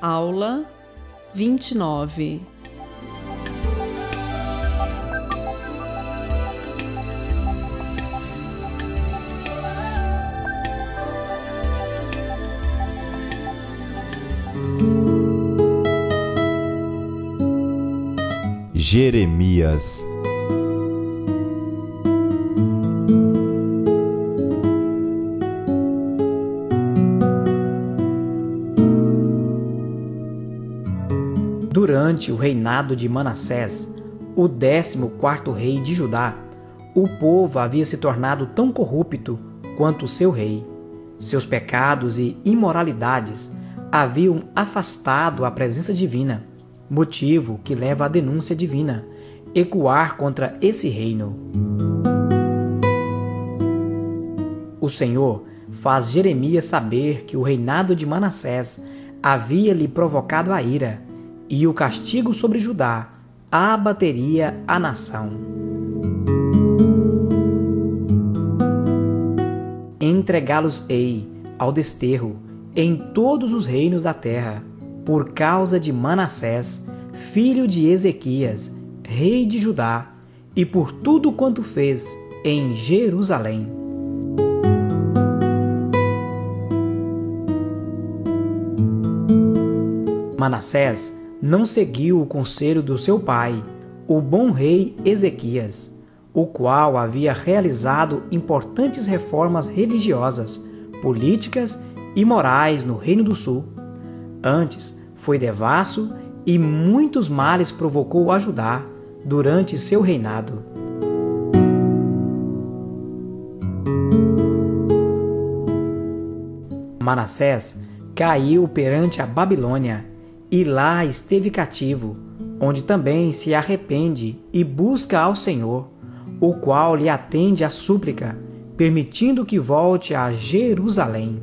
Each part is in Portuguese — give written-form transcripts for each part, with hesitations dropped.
Aula 29. Jeremias. Durante o reinado de Manassés, o 14º rei de Judá, o povo havia se tornado tão corrupto quanto o seu rei. Seus pecados e imoralidades haviam afastado a presença divina, motivo que leva à denúncia divina, ecoar contra esse reino. O Senhor faz Jeremias saber que o reinado de Manassés havia lhe provocado a ira, e o castigo sobre Judá abateria a nação. Entregá-los-ei ao desterro em todos os reinos da terra, por causa de Manassés, filho de Ezequias, rei de Judá, e por tudo quanto fez em Jerusalém. Manassés não seguiu o conselho do seu pai, o bom rei Ezequias, o qual havia realizado importantes reformas religiosas, políticas e morais no Reino do Sul. Antes, foi devasso e muitos males provocou a Judá durante seu reinado. Manassés caiu perante a Babilônia e lá esteve cativo, onde também se arrepende e busca ao Senhor, o qual lhe atende a súplica, permitindo que volte a Jerusalém.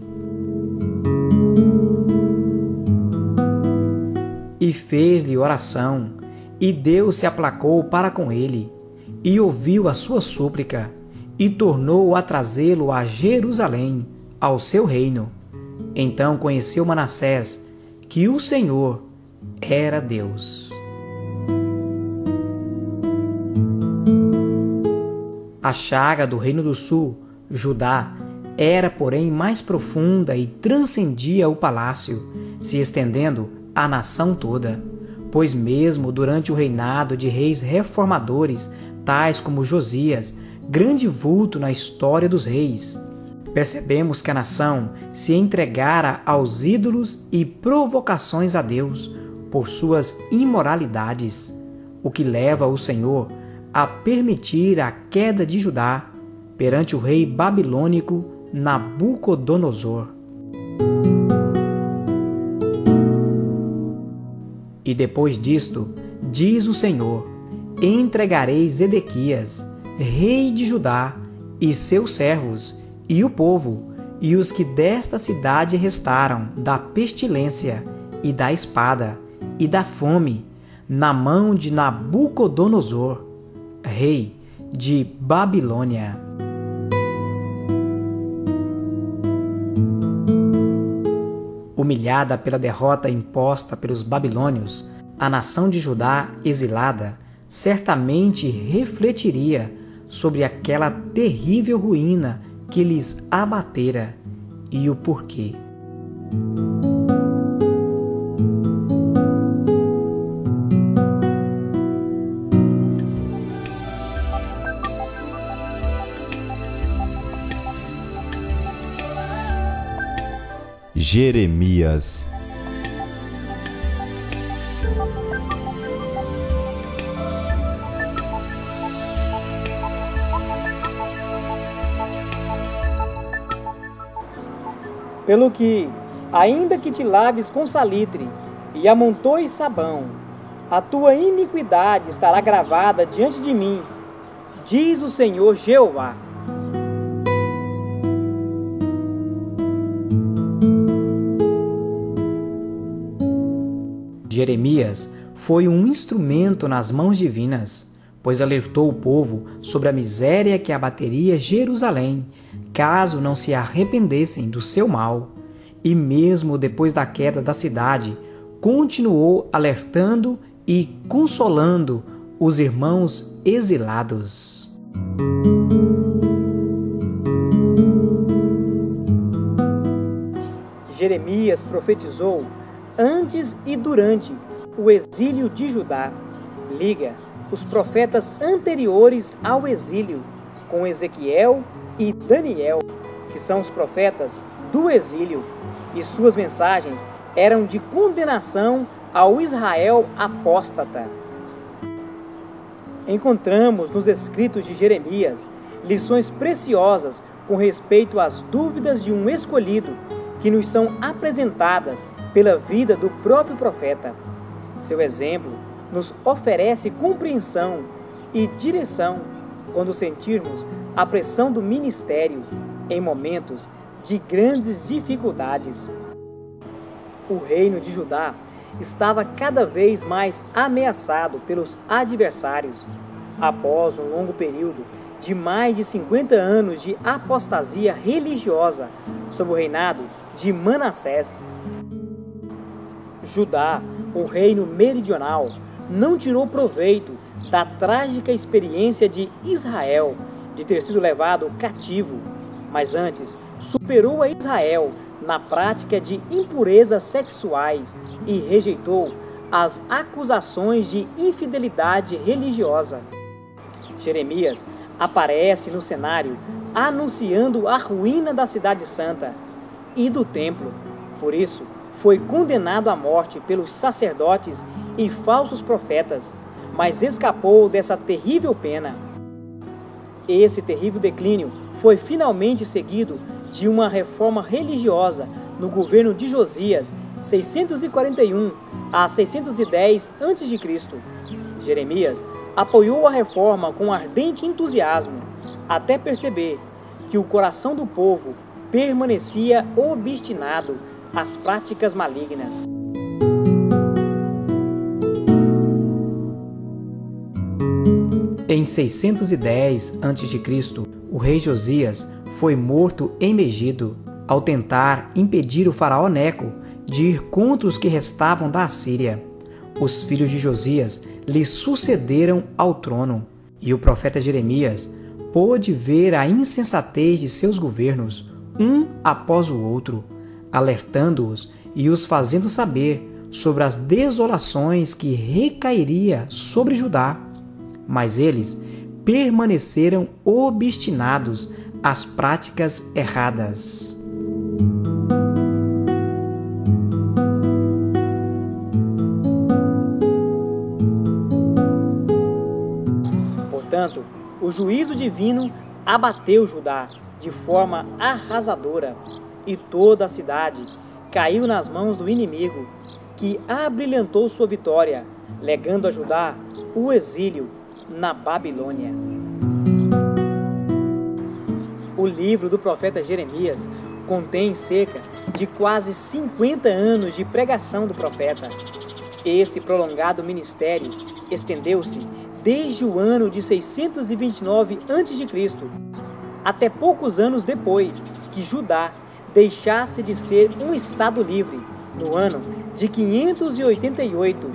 E fez-lhe oração, e Deus se aplacou para com ele, e ouviu a sua súplica, e tornou a trazê-lo a Jerusalém, ao seu reino. Então conheceu Manassés que o Senhor era Deus. A chaga do Reino do Sul, Judá, era, porém, mais profunda e transcendia o palácio, se estendendo à nação toda, pois mesmo durante o reinado de reis reformadores, tais como Josias, grande vulto na história dos reis, percebemos que a nação se entregara aos ídolos e provocações a Deus por suas imoralidades, o que leva o Senhor a permitir a queda de Judá perante o rei babilônico Nabucodonosor. E depois disto, diz o Senhor, entregarei Zedequias, rei de Judá, e seus servos, e o povo, e os que desta cidade restaram, da pestilência, e da espada, e da fome, na mão de Nabucodonosor, rei de Babilônia. Humilhada pela derrota imposta pelos babilônios, a nação de Judá exilada certamente refletiria sobre aquela terrível ruína que lhes abatera e o porquê. Jeremias. Pelo que, ainda que te laves com salitre e amontoes sabão, a tua iniquidade estará gravada diante de mim, diz o Senhor Jeová. Jeremias foi um instrumento nas mãos divinas, pois alertou o povo sobre a miséria que abateria Jerusalém, caso não se arrependessem do seu mal. E mesmo depois da queda da cidade, continuou alertando e consolando os irmãos exilados. Jeremias profetizou antes e durante o exílio de Judá. Liga os profetas anteriores ao exílio com Ezequiel e Daniel, que são os profetas do exílio, e suas mensagens eram de condenação ao Israel apóstata. Encontramos nos escritos de Jeremias lições preciosas com respeito às dúvidas de um escolhido que nos são apresentadas pela vida do próprio profeta. Seu exemplo nos oferece compreensão e direção quando sentirmos a pressão do ministério em momentos de grandes dificuldades. O reino de Judá estava cada vez mais ameaçado pelos adversários, após um longo período de mais de 50 anos de apostasia religiosa sob o reinado de Manassés. Judá, o reino meridional, não tirou proveito da trágica experiência de Israel de ter sido levado cativo, mas antes superou a Israel na prática de impurezas sexuais e rejeitou as acusações de infidelidade religiosa. Jeremias aparece no cenário anunciando a ruína da cidade santa e do templo. Por isso, foi condenado à morte pelos sacerdotes e falsos profetas, mas escapou dessa terrível pena. Esse terrível declínio foi finalmente seguido de uma reforma religiosa no governo de Josias, 641 a 610 a.C. Jeremias apoiou a reforma com ardente entusiasmo, até perceber que o coração do povo permanecia obstinado às práticas malignas. Em 610 a.C., o rei Josias foi morto em Megido ao tentar impedir o faraó Neco de ir contra os que restavam da Assíria. Os filhos de Josias lhe sucederam ao trono, e o profeta Jeremias pôde ver a insensatez de seus governos, um após o outro, alertando-os e os fazendo saber sobre as desolações que recairia sobre Judá. Mas eles permaneceram obstinados às práticas erradas. Portanto, o juízo divino abateu Judá de forma arrasadora, e toda a cidade caiu nas mãos do inimigo, que abrilhantou sua vitória, legando a Judá o exílio na Babilônia. O livro do profeta Jeremias contém cerca de quase 50 anos de pregação do profeta. Esse prolongado ministério estendeu-se desde o ano de 629 a.C., até poucos anos depois que Judá deixasse de ser um estado livre, no ano de 588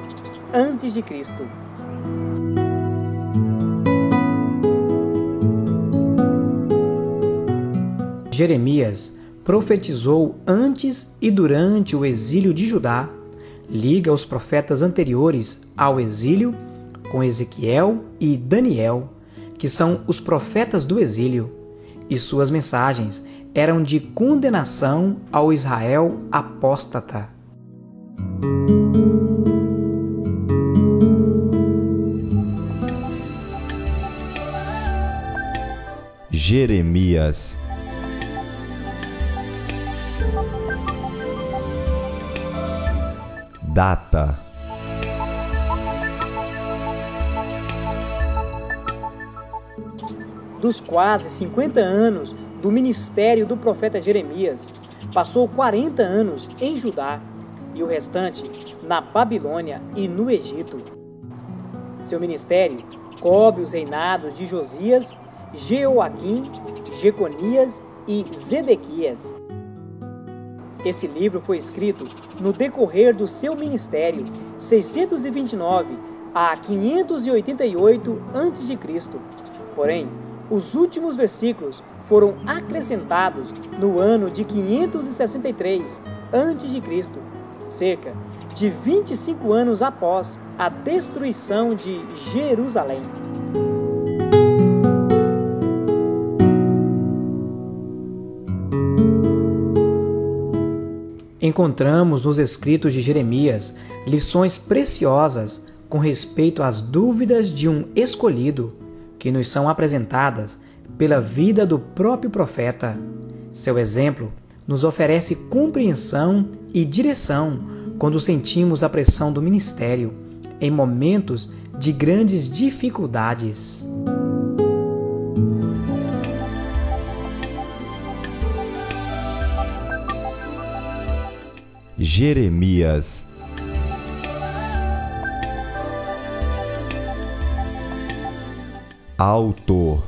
a.C. Jeremias profetizou antes e durante o exílio de Judá. Liga os profetas anteriores ao exílio com Ezequiel e Daniel, que são os profetas do exílio, e suas mensagens eram de condenação ao Israel apóstata. Jeremias. Data: dos quase 50 anos do ministério do profeta Jeremias, passou 40 anos em Judá e o restante na Babilônia e no Egito. Seu ministério cobre os reinados de Josias, Jeoaquim, Jeconias e Zedequias. Esse livro foi escrito no decorrer do seu ministério, 629 a 588 a.C. Porém, os últimos versículos foram acrescentados no ano de 563 a.C., cerca de 25 anos após a destruição de Jerusalém. Encontramos nos escritos de Jeremias lições preciosas com respeito às dúvidas de um escolhido, que nos são apresentadas pela vida do próprio profeta. Seu exemplo nos oferece compreensão e direção quando sentimos a pressão do ministério em momentos de grandes dificuldades. Jeremias. Autor.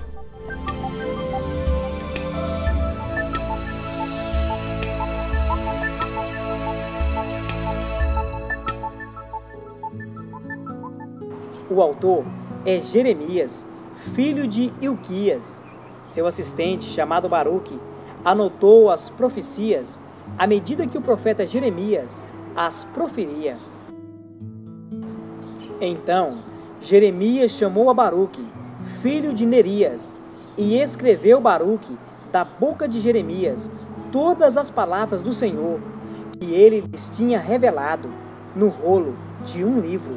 O autor é Jeremias, filho de Ilquias. Seu assistente, chamado Baruque, anotou as profecias à medida que o profeta Jeremias as proferia. Então, Jeremias chamou a Baruque, filho de Nerias, e escreveu Baruque da boca de Jeremias todas as palavras do Senhor que ele lhes tinha revelado no rolo de um livro.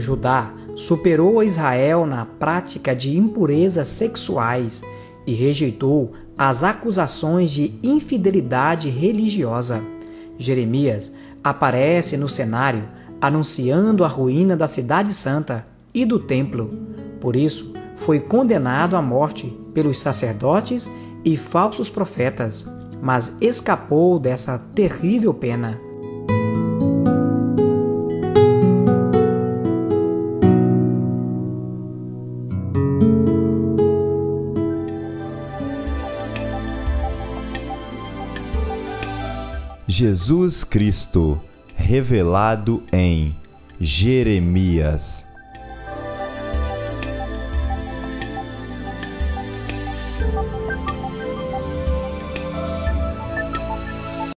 Judá superou a Israel na prática de impurezas sexuais e rejeitou as acusações de infidelidade religiosa. Jeremias aparece no cenário anunciando a ruína da cidade santa e do templo. Por isso, foi condenado à morte pelos sacerdotes e falsos profetas, mas escapou dessa terrível pena. Jesus Cristo, revelado em Jeremias.